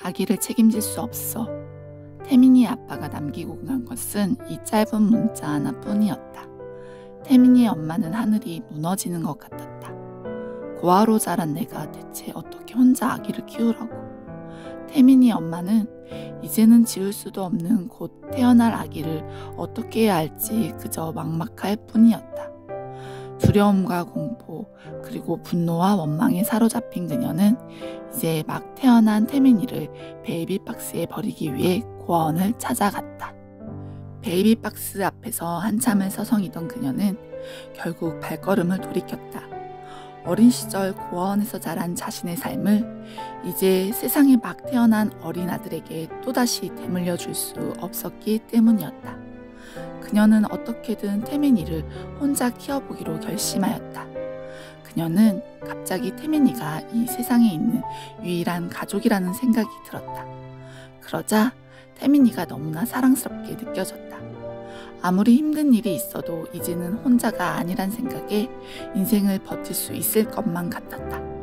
아기를 책임질 수 없어. 태민이의 아빠가 남기고 간 것은 이 짧은 문자 하나뿐이었다. 태민이의 엄마는 하늘이 무너지는 것 같았다. 고아로 자란 내가 대체 어떻게 혼자 아기를 키우라고. 태민이의 엄마는 이제는 지울 수도 없는 곧 태어날 아기를 어떻게 해야 할지 그저 막막할 뿐이었다. 두려움과 공포 그리고 분노와 원망에 사로잡힌 그녀는 이제 막 태어난 태민이를 베이비박스에 버리기 위해 고아원을 찾아갔다. 베이비박스 앞에서 한참을 서성이던 그녀는 결국 발걸음을 돌이켰다. 어린 시절 고아원에서 자란 자신의 삶을 이제 세상에 막 태어난 어린 아들에게 또다시 되물려 줄 수 없었기 때문이었다. 그녀는 어떻게든 태민이를 혼자 키워보기로 결심하였다. 그녀는 갑자기 태민이가 이 세상에 있는 유일한 가족이라는 생각이 들었다. 그러자 태민이가 너무나 사랑스럽게 느껴졌다. 아무리 힘든 일이 있어도 이제는 혼자가 아니란 생각에 인생을 버틸 수 있을 것만 같았다.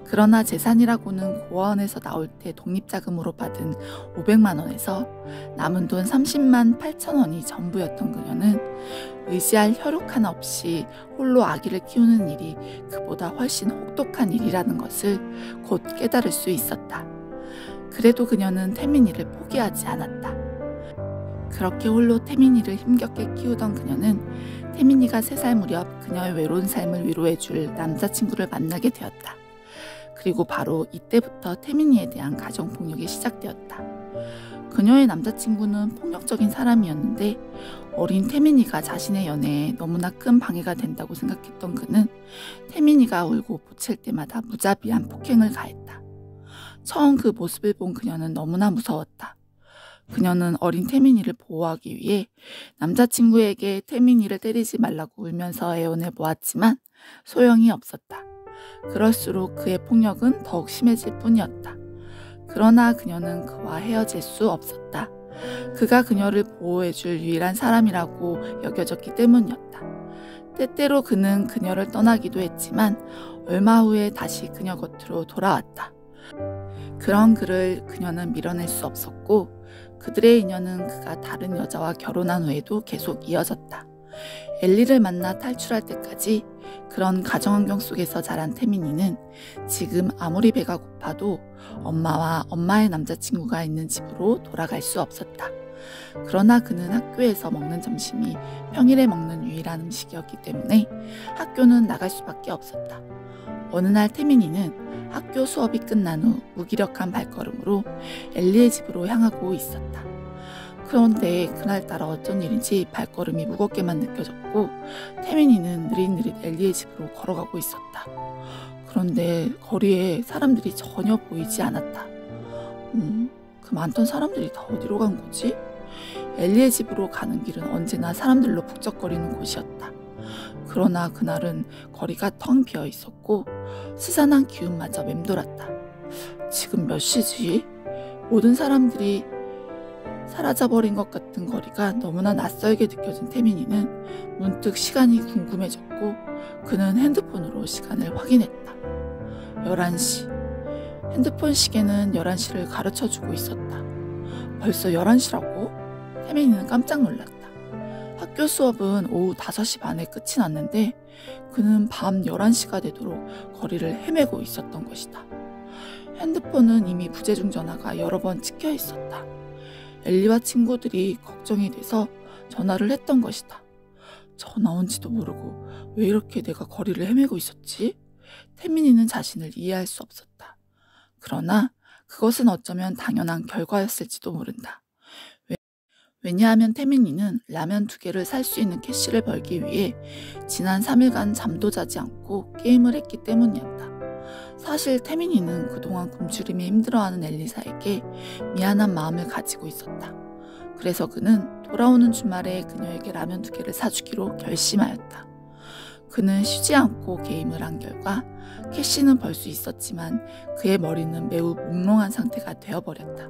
그러나 재산이라고는 고아원에서 나올 때 독립자금으로 받은 500만 원에서 남은 돈 30만 8천 원이 전부였던 그녀는 의지할 혈육 하나 없이 홀로 아기를 키우는 일이 그보다 훨씬 혹독한 일이라는 것을 곧 깨달을 수 있었다. 그래도 그녀는 태민이를 포기하지 않았다. 그렇게 홀로 태민이를 힘겹게 키우던 그녀는 태민이가 3살 무렵 그녀의 외로운 삶을 위로해줄 남자친구를 만나게 되었다. 그리고 바로 이때부터 태민이에 대한 가정폭력이 시작되었다. 그녀의 남자친구는 폭력적인 사람이었는데 어린 태민이가 자신의 연애에 너무나 큰 방해가 된다고 생각했던 그는 태민이가 울고 보챌 때마다 무자비한 폭행을 가했다. 처음 그 모습을 본 그녀는 너무나 무서웠다. 그녀는 어린 태민이를 보호하기 위해 남자친구에게 태민이를 때리지 말라고 울면서 애원해 보았지만 소용이 없었다. 그럴수록 그의 폭력은 더욱 심해질 뿐이었다. 그러나 그녀는 그와 헤어질 수 없었다. 그가 그녀를 보호해줄 유일한 사람이라고 여겨졌기 때문이었다. 때때로 그는 그녀를 떠나기도 했지만 얼마 후에 다시 그녀 곁으로 돌아왔다. 그런 그를 그녀는 밀어낼 수 없었고 그들의 인연은 그가 다른 여자와 결혼한 후에도 계속 이어졌다. 엘리를 만나 탈출할 때까지 그런 가정환경 속에서 자란 태민이는 지금 아무리 배가 고파도 엄마와 엄마의 남자친구가 있는 집으로 돌아갈 수 없었다. 그러나 그는 학교에서 먹는 점심이 평일에 먹는 유일한 음식이었기 때문에 학교는 나갈 수밖에 없었다. 어느 날 태민이는 학교 수업이 끝난 후 무기력한 발걸음으로 엘리의 집으로 향하고 있었다. 그런데 그날따라 어쩐 일인지 발걸음이 무겁게만 느껴졌고 태민이는 느릿느릿 엘리의 집으로 걸어가고 있었다. 그런데 거리에 사람들이 전혀 보이지 않았다. 그 많던 사람들이 다 어디로 간 거지? 엘리의 집으로 가는 길은 언제나 사람들로 북적거리는 곳이었다. 그러나 그날은 거리가 텅 비어 있었고 스산한 기운마저 맴돌았다. 지금 몇 시지? 모든 사람들이 사라져버린 것 같은 거리가 너무나 낯설게 느껴진 태민이는 문득 시간이 궁금해졌고 그는 핸드폰으로 시간을 확인했다. 11시. 핸드폰 시계는 11시를 가르쳐주고 있었다. 벌써 11시라고? 태민이는 깜짝 놀랐다. 학교 수업은 오후 5시 반에 끝이 났는데 그는 밤 11시가 되도록 거리를 헤매고 있었던 것이다. 핸드폰은 이미 부재중 전화가 여러 번 찍혀 있었다. 엘리와 친구들이 걱정이 돼서 전화를 했던 것이다. 전화 온지도 모르고 왜 이렇게 내가 거리를 헤매고 있었지? 태민이는 자신을 이해할 수 없었다. 그러나 그것은 어쩌면 당연한 결과였을지도 모른다. 왜냐하면 태민이는 라면 2개를 살 수 있는 캐시를 벌기 위해 지난 3일간 잠도 자지 않고 게임을 했기 때문이었다. 사실 태민이는 그동안 굶주림에 힘들어하는 엘리사에게 미안한 마음을 가지고 있었다. 그래서 그는 돌아오는 주말에 그녀에게 라면 2개를 사주기로 결심하였다. 그는 쉬지 않고 게임을 한 결과 캐시는 벌 수 있었지만 그의 머리는 매우 몽롱한 상태가 되어버렸다.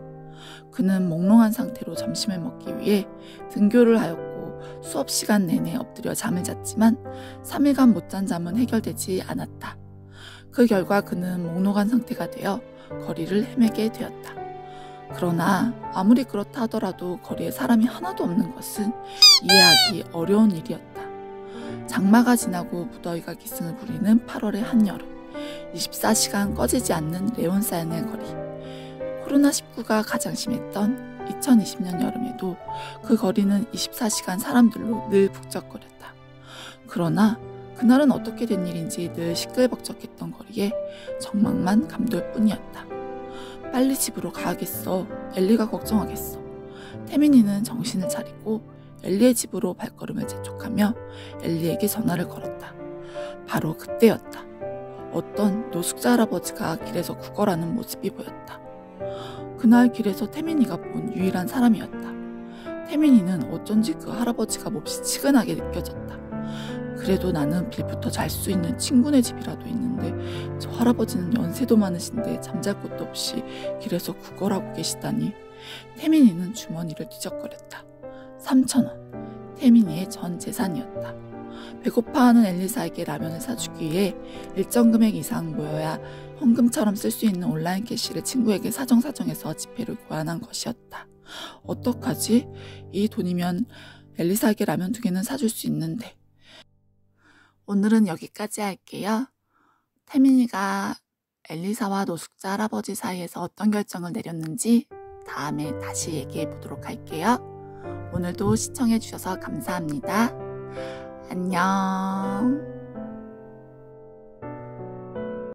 그는 몽롱한 상태로 점심을 먹기 위해 등교를 하였고 수업 시간 내내 엎드려 잠을 잤지만 3일간 못 잔 잠은 해결되지 않았다. 그 결과 그는 몽롱한 상태가 되어 거리를 헤매게 되었다. 그러나 아무리 그렇다 하더라도 거리에 사람이 하나도 없는 것은 이해하기 어려운 일이었다. 장마가 지나고 무더위가 기승을 부리는 8월의 한여름, 24시간 꺼지지 않는 레온사연의 거리. 코로나19가 가장 심했던 2020년 여름에도 그 거리는 24시간 사람들로 늘 북적거렸다. 그러나 그날은 어떻게 된 일인지 늘 시끌벅적했던 거리에 정막만 감돌 뿐이었다. 빨리 집으로 가야겠어. 엘리가 걱정하겠어. 태민이는 정신을 차리고 엘리의 집으로 발걸음을 재촉하며 엘리에게 전화를 걸었다. 바로 그때였다. 어떤 노숙자 할아버지가 길에서 구걸하는 모습이 보였다. 그날 길에서 태민이가 본 유일한 사람이었다. 태민이는 어쩐지 그 할아버지가 몹시 치근하게 느껴졌다. 그래도 나는 빌부터 잘 수 있는 친구네 집이라도 있는데 저 할아버지는 연세도 많으신데 잠잘 곳도 없이 길에서 구걸하고 계시다니. 태민이는 주머니를 뒤적거렸다. 3,000원. 태민이의 전 재산이었다. 배고파하는 엘리사에게 라면을 사주기 위해 일정 금액 이상 모여야 현금처럼 쓸 수 있는 온라인 캐시를 친구에게 사정사정해서 지폐를 교환한 것이었다. 어떡하지? 이 돈이면 엘리사에게 라면 2개는 사줄 수 있는데. 오늘은 여기까지 할게요. 태민이가 엘리사와 노숙자 할아버지 사이에서 어떤 결정을 내렸는지 다음에 다시 얘기해 보도록 할게요. 오늘도 시청해 주셔서 감사합니다. 안녕.